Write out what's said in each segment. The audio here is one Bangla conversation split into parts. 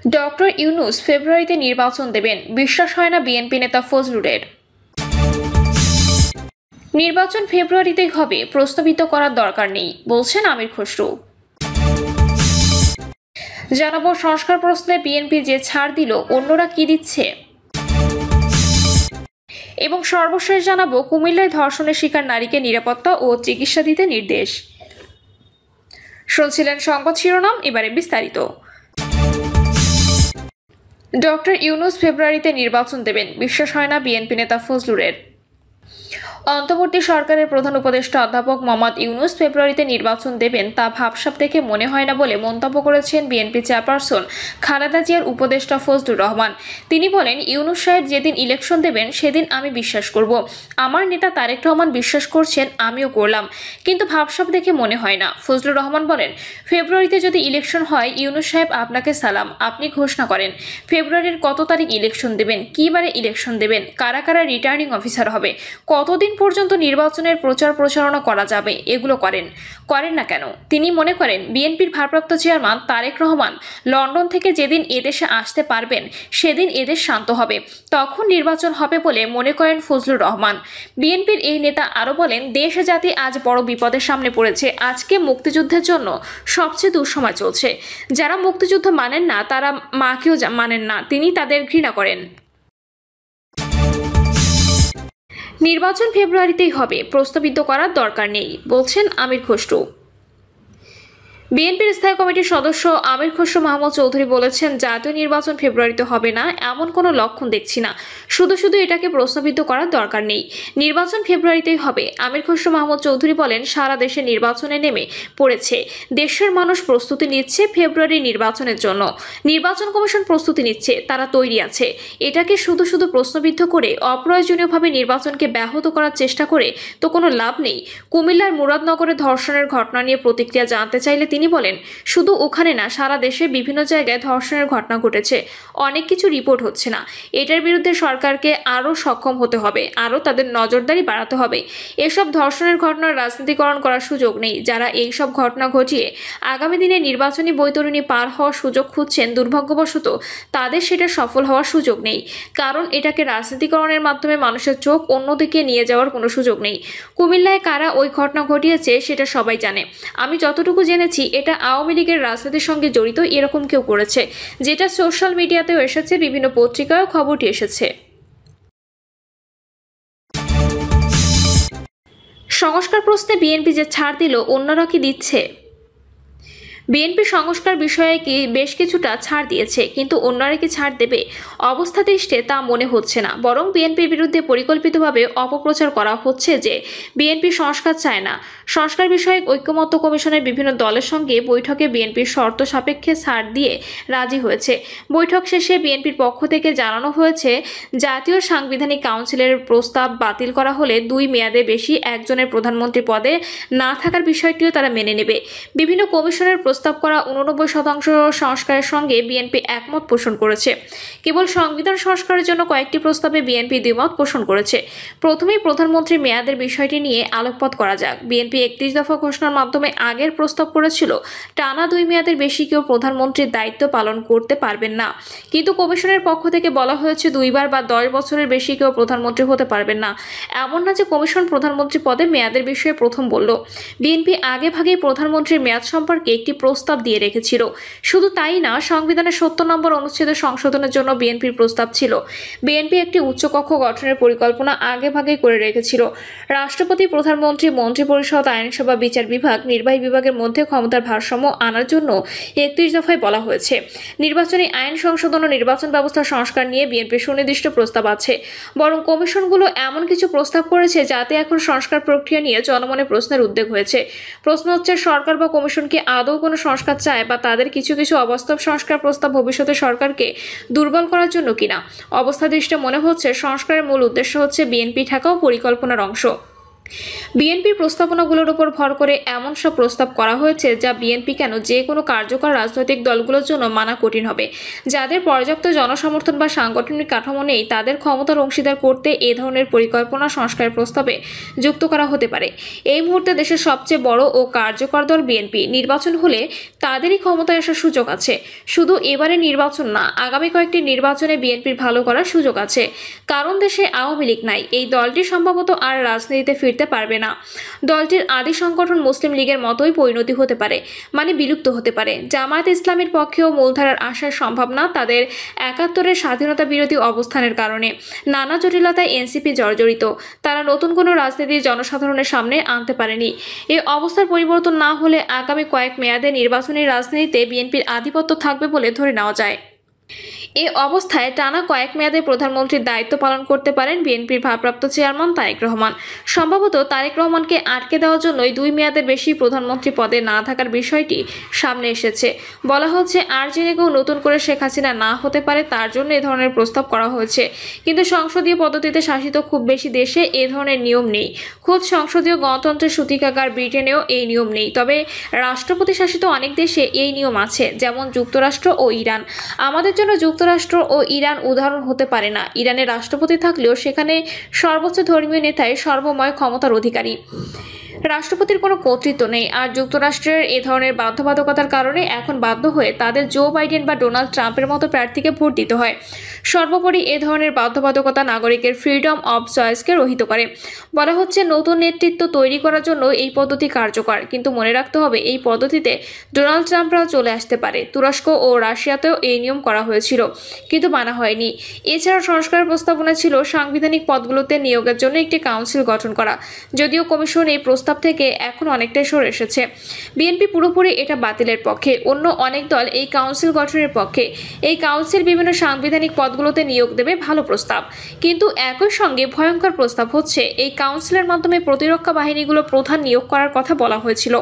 ডক্টর ইউনূস ফেব্রুয়ারিতে নির্বাচন দেবেন, বিশ্বাস হয় না বিএনপি নেতা ফজলুরের। নির্বাচন ফেব্রুয়ারিতেই হবে, প্রশ্নবিদ্ধ করার দরকার নেই, বলছেন আমির খসরু। জানাবো সংস্কার প্রশ্নে বিএনপি যে ছাড় দিল অন্যরা কি দিচ্ছে, এবং সর্বশেষ জানাবো কুমিল্লায় ধর্ষণের শিকার নারীকে নিরাপত্তা ও চিকিৎসা দিতে নির্দেশ। শুনছিলেন সংবাদ শিরোনাম, এবারে বিস্তারিত। ডক্টর ইউনূস ফেব্রুয়ারিতে নির্বাচন দেবেন, বিশ্বাস হয় না বিএনপি নেতা ফজলুরের। অন্তর্বর্তী সরকারের প্রধান উপদেষ্টা অধ্যাপক মোহাম্মদ ইউনূস ফেব্রুয়ারিতে নির্বাচন দেবেন তা ভাবসাব দেখে মনে হয় না বলে মন্তব্য করেছেন বিএনপি চেয়ারপারসন খালেদা জিয়ার উপদেষ্টা ফজলুর রহমান। তিনি বলেন, ইউনূস সাহেব যেদিন ইলেকশন দেবেন সেদিন আমি বিশ্বাস করব। আমার নেতা তারেক রহমান বিশ্বাস করছেন, আমিও করলাম, কিন্তু ভাবসাব দেখে মনে হয় না। ফজলুর রহমান বলেন, ফেব্রুয়ারিতে যদি ইলেকশন হয়, ইউনূস সাহেব আপনাকে সালাম, আপনি ঘোষণা করেন ফেব্রুয়ারির কত তারিখ ইলেকশন দেবেন, কী বারে ইলেকশন দেবেন, কারা কারা রিটার্নিং অফিসার হবে, কতদিন পর্যন্ত নির্বাচনের প্রচার প্রচারণা করা যাবে, এগুলো করেন না কেন? তিনি মনে করেন বিএনপির ভারপ্রাপ্ত চেয়ারম্যান তারেক রহমান লন্ডন থেকে যেদিন এদেশে আসতে পারবেন সেদিন এদেশ শান্ত হবে, তখন নির্বাচন হবে বলে মনে করেন ফজলুর রহমান। বিএনপির এই নেতা আরও বলেন, দেশ জাতি আজ বড় বিপদের সামনে পড়েছে। আজকে মুক্তিযুদ্ধের জন্য সবচেয়ে দুঃসময় চলছে। যারা মুক্তিযুদ্ধ মানেন না তারা মাকেও মানেন না, তিনি তাদের ঘৃণা করেন। নির্বাচন ফেব্রুয়ারিতেই হবে, প্রশ্নবিদ্ধ করার দরকার নেই, বলছেন আমির খসরু। বিএনপির স্থায়ী কমিটির সদস্য আমির খসরু মাহমুদ চৌধুরী বলেছেন, জাতীয় নির্বাচন ফেব্রুয়ারিতে হবে না এমন কোনো লক্ষণ দেখছি না, শুধু এটাকে প্রশ্নবিদ্ধ করার দরকার নেই। নির্বাচন ফেব্রুয়ারিতেই হবে। আমির খসরু মাহমুদ চৌধুরী বলেন, সারা দেশে নির্বাচনে নেমে পড়েছে, দেশের মানুষ প্রস্তুতি নিচ্ছে ফেব্রুয়ারি নির্বাচনের জন্য। নির্বাচন কমিশন প্রস্তুতি নিচ্ছে, তারা তৈরি আছে। এটাকে শুধু প্রশ্নবিদ্ধ করে অপ্রয়োজনীয়ভাবে নির্বাচনকে ব্যাহত করার চেষ্টা করে তো কোনো লাভ নেই। কুমিল্লার মুরাদনগরে ধর্ষণের ঘটনা নিয়ে প্রতিক্রিয়া জানতে চাইলে তিনি বলেন, শুধু ওখানে না, সারা দেশে বিভিন্ন জায়গায় ধর্ষণের ঘটনা ঘটেছে, অনেক কিছু রিপোর্ট হচ্ছে না। এটার বিরুদ্ধে সরকারকে আরও সক্ষম হতে হবে, আরও তাদের নজরদারি বাড়াতে হবে। এসব ধর্ষণের ঘটনার রাজনীতিকরণ করার সুযোগ নেই। যারা এই সব ঘটনা ঘটিয়ে আগামী দিনে নির্বাচনী বৈতরণী পার হওয়ার সুযোগ খুঁজছেন, দুর্ভাগ্যবশত তাদের সেটা সফল হওয়ার সুযোগ নেই, কারণ এটাকে রাজনীতিকরণের মাধ্যমে মানুষের চোখ অন্যদিকে নিয়ে যাওয়ার কোনো সুযোগ নেই। কুমিল্লায় কারা ওই ঘটনা ঘটিয়েছে সেটা সবাই জানে। আমি যতটুকু জেনেছি, এটা আওয়ামী লীগের রাজনীতির সঙ্গে জড়িত এরকম কেউ করেছে, যেটা সোশ্যাল মিডিয়াতেও এসেছে, বিভিন্ন পত্রিকায়ও খবরটি এসেছে। সংস্কার প্রশ্নে বিএনপি যে ছাড় দিল অন্যরা কি দিচ্ছে? বিএনপি সংস্কার বিষয়ে বেশ কিছুটা ছাড় দিয়েছে, কিন্তু অন্যরা কি ছাড় দেবে? অবস্থা দৃষ্টে তা মনে হচ্ছে না, বরং বিএনপির বিরুদ্ধে পরিকল্পিতভাবে অপপ্রচার করা হচ্ছে যে বিএনপি সংস্কার চায় না। সংস্কার বিষয়ক ঐক্যমত্য কমিশনের বিভিন্ন দলের সঙ্গে বৈঠকে বিএনপির শর্ত সাপেক্ষে ছাড় দিয়ে রাজি হয়েছে। বৈঠক শেষে বিএনপির পক্ষ থেকে জানানো হয়েছে, জাতীয় সাংবিধানিক কাউন্সিলের প্রস্তাব বাতিল করা হলে 2 মেয়াদে বেশি একজনের প্রধানমন্ত্রী পদে না থাকার বিষয়টিও তারা মেনে নেবে। বিভিন্ন কমিশনের প্রস্তাব করা 89% সংস্কারের সঙ্গে বিএনপি একমত পোষণ করেছে। কেবল সংবিধান সংস্কারের জন্য কয়েকটি প্রস্তাবে বিএনপি দ্বিমত পোষণ করেছে। প্রথমেই প্রধানমন্ত্রীর মেয়াদের বিষয়টি নিয়ে আলোকপাত করা যাক। বিএনপি 31 দফা ঘোষণার মাধ্যমে আগের প্রস্তাব করেছিল, টানা 2 মেয়াদের বেশি কেউ প্রধানমন্ত্রীর দায়িত্ব পালন করতে পারবেন না, কিন্তু কমিশনের পক্ষ থেকে বলা হয়েছে 2 বার বা 10 বছরের বেশি কেউ প্রধানমন্ত্রী হতে পারবেন না। এমন না যে কমিশন প্রধানমন্ত্রী পদে মেয়াদের বিষয়ে প্রথম বলল। বিএনপি আগে ভাগেই প্রধানমন্ত্রীর মেয়াদ সম্পর্কে একটি প্রস্তাব দিয়ে রেখেছিল। শুধু তাই না, সংবিধানের 70 নম্বর অনুচ্ছেদের সংশোধনের জন্য বিএনপির প্রস্তাব ছিল। বিএনপি একটি উচ্চকক্ষ গঠনের পরিকল্পনা আগে ভাগেই করে রেখেছিল। রাষ্ট্রপতি, প্রধানমন্ত্রী, মন্ত্রিপরিষদ, আইনসভা, বিচার বিভাগ, নির্বাহী বিভাগের মধ্যে ক্ষমতার ভারসাম্য আনার জন্য 31 দফায় বলা হয়েছে। নির্বাচনী আইন সংশোধন ও নির্বাচন ব্যবস্থা সংস্কার নিয়ে বিএনপির সুনির্দিষ্ট প্রস্তাব আছে। বরং কমিশনগুলো এমন কিছু প্রস্তাব করেছে যাতে এখন সংস্কার প্রক্রিয়া নিয়ে জনমনে প্রশ্নের উদ্বেগ হয়েছে। প্রশ্ন হচ্ছে, সরকার বা কমিশন কি আদৌ কোনো সংস্কার চায়, বা তাদের কিছু অবাস্তব সংস্কার প্রস্তাব ভবিষ্যতে সরকারকে দুর্বল করার জন্য কিনা? অবস্থা দৃষ্টে মনে হচ্ছে সংস্কারের মূল উদ্দেশ্য হচ্ছে বিএনপি ঠেকাও পরিকল্পনার অংশ। বিএনপির প্রস্তাবনাগুলোর উপর ভর করে এমন সব প্রস্তাব করা হয়েছে যা বিএনপি কেন যে কোনো কার্যকর রাজনৈতিক দলগুলোর জন্য মানা কঠিন হবে। যাদের পর্যাপ্ত জনসমর্থন বা সাংগঠনিক কাঠামো নেই তাদের ক্ষমতার অংশীদার করতে এ ধরনের পরিকল্পনা সংস্কারের প্রস্তাবে যুক্ত করা হতে পারে। এই মুহূর্তে দেশের সবচেয়ে বড় ও কার্যকর দল বিএনপি। নির্বাচন হলে তাদেরই ক্ষমতায় আসার সুযোগ আছে। শুধু এবারে নির্বাচন না, আগামী কয়েকটি নির্বাচনে বিএনপির ভালো করার সুযোগ আছে। কারণ দেশে আওয়ামী লীগ নাই। এই দলটি সম্ভবত আর রাজনীতিতে ফিরতে পারবে না। দলটির আদি সংগঠন মুসলিম লীগের মতোই পরিণতি হতে পারে, মানে বিলুপ্ত হতে পারে। জামায়াত ইসলামীর পক্ষেও মূলধারার আসার সম্ভব না তাদের ৭১-এর স্বাধীনতা বিরোধী অবস্থানের কারণে। নানা জটিলতায় এনসিপি জর্জরিত। তারা নতুন কোনো রাজনীতি জনসাধারণের সামনে আনতে পারেনি। এই অবস্থার পরিবর্তন না হলে আগামী কয়েক মেয়াদে নির্বাচনী রাজনীতিতে বিএনপির আধিপত্য থাকবে বলে ধরে নেওয়া যায়। এ অবস্থায় টানা কয়েক মেয়াদে প্রধানমন্ত্রীর দায়িত্ব পালন করতে পারেন বিএনপির ভারপ্রাপ্ত চেয়ারম্যান তারেক রহমান। সম্ভবত তারেক রহমানকে আটকে দেওয়ার জন্যই ২ মেয়াদের বেশি প্রধানমন্ত্রী পদে না থাকার বিষয়টি সামনে এসেছে। বলা হচ্ছে আর জেনে কেউ নতুন করে শেখ হাসিনা না হতে পারে তার জন্য এ ধরনের প্রস্তাব করা হয়েছে। কিন্তু সংসদীয় পদ্ধতিতে শাসিত খুব বেশি দেশে এ ধরনের নিয়ম নেই। খোদ সংসদীয় গণতন্ত্রের সূতিকাগার ব্রিটেনেও এই নিয়ম নেই। তবে রাষ্ট্রপতি শাসিত অনেক দেশে এই নিয়ম আছে, যেমন যুক্তরাষ্ট্র ও ইরান। আমাদের জন্য যুক্তরাষ্ট্র ও ইরান উদাহরণ হতে পারে না। ইরানের রাষ্ট্রপতি থাকলেও সেখানে সর্বোচ্চ ধর্মীয় নেতাই সর্বময় ক্ষমতার অধিকারী। রাষ্ট্রপতির কোনো কর্তৃত্ব নেই। আর যুক্তরাষ্ট্রের এ ধরনের বাধ্যবাধকতার কারণে এখন বাধ্য হয়ে তাদের জো বাইডেন বা ডোনাল্ড ট্রাম্পের মতো প্রার্থীকে ভোট দিতে হয়। সর্বোপরি এ ধরনের বাধ্যবাধকতা নাগরিকের ফ্রিডম অব চয়েসকে রহিত করে। বলা হচ্ছে নতুন নেতৃত্ব তৈরি করার জন্য এই পদ্ধতি কার্যকর, কিন্তু মনে রাখতে হবে এই পদ্ধতিতে ডোনাল্ড ট্রাম্পরাও চলে আসতে পারে। তুরস্ক ও রাশিয়াতেও এই নিয়ম করা হয়েছিল, কিন্তু মানা হয়নি। এছাড়া সংস্কারের প্রস্তাবনা ছিল সাংবিধানিক পদগুলোতে নিয়োগের জন্য একটি কাউন্সিল গঠন করা। যদিও কমিশন এই প্রস্তাব থেকে এখন অনেকটাই সরে এসেছে। বিএনপি পুরোপুরি এটা বাতিলের পক্ষে। অন্য অনেক দল এই কাউন্সিল গঠনের পক্ষে। এই কাউন্সিল বিভিন্ন সাংবিধানিক পদগুলোতে নিয়োগ দেবে, ভালো প্রস্তাব। কিন্তু একই সঙ্গে ভয়ঙ্কর প্রস্তাব হচ্ছে এই কাউন্সিলের মাধ্যমে প্রতিরক্ষা বাহিনীগুলো প্রধান নিয়োগ করার কথা বলা হয়েছিল।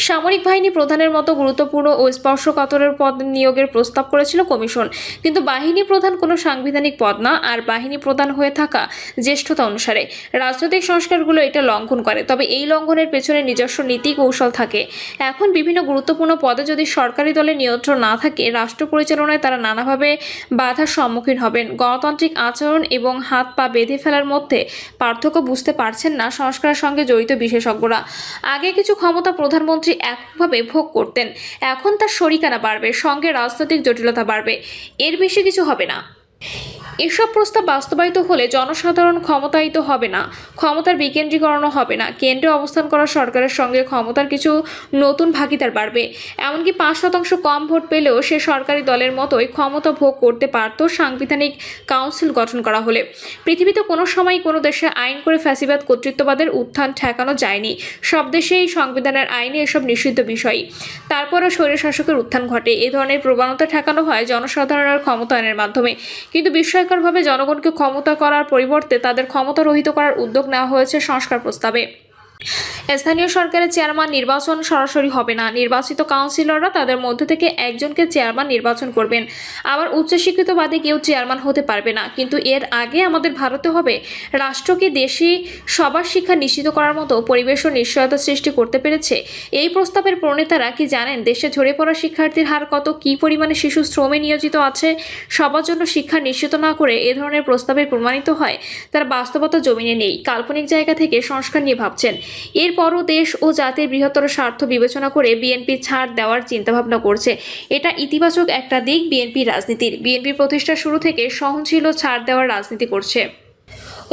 সামরিক বাহিনী প্রধানের মতো গুরুত্বপূর্ণ ও স্পর্শকাতরের পদ নিয়োগের প্রস্তাব করেছিল কমিশন। কিন্তু বাহিনী প্রধান কোনো সাংবিধানিক পদ না, আর বাহিনী প্রধান হয়ে থাকা জ্যেষ্ঠতা অনুসারে। রাজনৈতিক সংস্কারগুলো এটা লঙ্ঘন করে, তবে এই লঙ্ঘনের পেছনে নিজস্ব নীতি কৌশল থাকে। এখন বিভিন্ন গুরুত্বপূর্ণ পদে যদি সরকারি দলের নিয়ন্ত্রণ না থাকে, রাষ্ট্র পরিচালনায় তারা নানাভাবে বাধার সম্মুখীন হবেন। গণতান্ত্রিক আচরণ এবং হাত পা বেঁধে ফেলার মধ্যে পার্থক্য বুঝতে পারছেন না সংস্কারের সঙ্গে জড়িত বিশেষজ্ঞরা। আগে কিছু ক্ষমতা প্রধানমন্ত্রী একভাবে ভোগ করতেন, এখন তার শরিকানা বাড়বে, সঙ্গে রাজনৈতিক জটিলতা বাড়বে। এর বেশি কিছু হবে না। এসব প্রস্তাব বাস্তবায়িত হলে জনসাধারণ ক্ষমতায়িত হবে না, ক্ষমতার বিকেন্দ্রীকরণও হবে না। কেন্দ্রে অবস্থান করা সরকারের সঙ্গে ক্ষমতার কিছু নতুন ভাগিদার বাড়বে। এমনকি ৫% কম ভোট পেলেও সে সরকারি দলের মতোই ক্ষমতা ভোগ করতে পারত সাংবিধানিক কাউন্সিল গঠন করা হলে। পৃথিবীতে কোনো সময় কোনো দেশে আইন করে ফ্যাসিবাদ কর্তৃত্ববাদের উত্থান ঠেকানো যায়নি। সব দেশেই সংবিধানের আইনে এসব নিষিদ্ধ বিষয়। তারপরও স্বৈরশাসকের উত্থান ঘটে। এ ধরনের প্রবণতা ঠেকানো হয় জনসাধারণের ক্ষমতায়নের মাধ্যমে। কিন্তু বিস্ময়করভাবে জনগণকে ক্ষমতা করার পরিবর্তে তাদের ক্ষমতা রহিত করার উদ্যোগ নেওয়া হয়েছে সংস্কার প্রস্তাবে। স্থানীয় সরকারের চেয়ারম্যান নির্বাচন সরাসরি হবে না। নির্বাচিত কাউন্সিলররা তাদের মধ্যে থেকে একজনকে চেয়ারম্যান নির্বাচন করবেন। আবার উচ্চশিক্ষিত বাদে কেউ চেয়ারম্যান হতে পারবে না। কিন্তু এর আগে আমাদের ভারতে হবে রাষ্ট্রকে দেশে সবার শিক্ষা নিশ্চিত করার মতো পরিবেশ ও নিশ্চয়তা সৃষ্টি করতে পেরেছে। এই প্রস্তাবের প্রণেতারা কি জানেন দেশে ঝরে পড়া শিক্ষার্থীর হার কত, কী পরিমাণে শিশু শ্রমে নিয়োজিত আছে? সবার জন্য শিক্ষা নিশ্চিত না করে এ ধরনের প্রস্তাবে প্রমাণিত হয় তার বাস্তবতা জমিনে নেই, কাল্পনিক জায়গা থেকে সংস্কার নিয়ে ভাবছেন। এরপরও দেশ ও জাতির বৃহত্তর স্বার্থ বিবেচনা করে বিএনপি ছাড় দেওয়ার চিন্তাভাবনা করছে। এটা ইতিবাচক একটা দিক বিএনপির রাজনীতির। বিএনপি প্রতিষ্ঠার শুরু থেকে সহনশীল ছাড় দেওয়ার রাজনীতি করছে।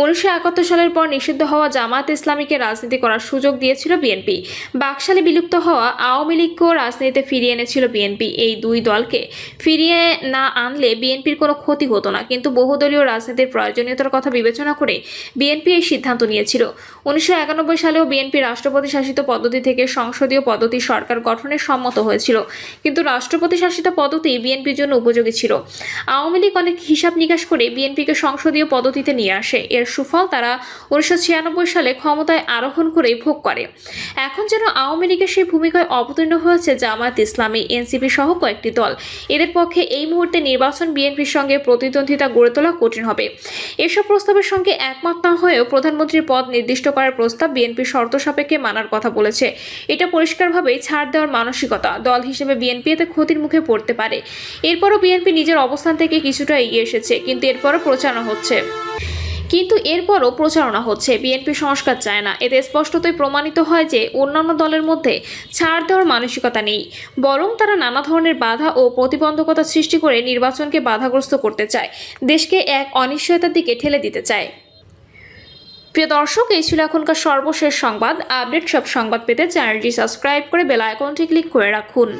1971 সালের পর নিষিদ্ধ হওয়া জামায়াত ইসলামীকে রাজনীতি করার সুযোগ দিয়েছিল বিএনপি। বাকশালে বিলুপ্ত হওয়া আওয়ামী লীগকেও রাজনীতিতে ফিরিয়ে এনেছিল বিএনপি। এই দুই দলকে ফিরিয়ে না আনলে বিএনপির কোনো ক্ষতি হতো না, কিন্তু বহুদলীয় রাজনীতির প্রয়োজনীয়তার কথা বিবেচনা করে বিএনপি এই সিদ্ধান্ত নিয়েছিল। 1991 সালেও বিএনপি রাষ্ট্রপতি শাসিত পদ্ধতি থেকে সংসদীয় পদ্ধতি সরকার গঠনে সম্মত হয়েছিল, কিন্তু রাষ্ট্রপতি শাসিত পদ্ধতি বিএনপির জন্য উপযোগী ছিল। আওয়ামী লীগ অনেক হিসাব নিকাশ করে বিএনপিকে সংসদীয় পদ্ধতিতে নিয়ে আসে। এর সুফল তারা 1996 সালে ক্ষমতায় আরোহণ করেই ভোগ করে। এখন যেন আওয়ামী লীগের সেই ভূমিকায় অবতীর্ণ হয়েছে জামায়াত ইসলামী, এনসিপি সহ কয়েকটি দল। এদের পক্ষে এই মুহূর্তে নির্বাচন বিএনপির সঙ্গে প্রতিদ্বন্দ্বিতা গড়ে তোলা কঠিন হবে। এসব প্রস্তাবের সঙ্গে একমত না হয়েও প্রধানমন্ত্রীর পদ নির্দিষ্ট করার প্রস্তাব বিএনপির শর্ত সাপেক্ষে মানার কথা বলেছে। এটা পরিষ্কারভাবেই ছাড় দেওয়ার মানসিকতা। দল হিসেবে বিএনপি এতে ক্ষতির মুখে পড়তে পারে। এরপরও বিএনপি নিজের অবস্থান থেকে কিছুটা এগিয়ে এসেছে, কিন্তু এরপরও প্রচারণা হচ্ছে বিএনপি সংস্কার চায় না। এতে স্পষ্টতই প্রমাণিত হয় যে অন্যান্য দলের মধ্যে ছাড় দেওয়ার মানসিকতা নেই, বরং তারা নানা ধরনের বাধা ও প্রতিবন্ধকতা সৃষ্টি করে নির্বাচনকে বাধাগ্রস্ত করতে চায়, দেশকে এক অনিশ্চয়তার দিকে ঠেলে দিতে চায়। প্রিয় দর্শক, এই ছিল এখনকার সর্বশেষ সংবাদ। আপডেট সব সংবাদ পেতে চ্যানেলটি সাবস্ক্রাইব করে বেল আইকনটি ক্লিক করে রাখুন।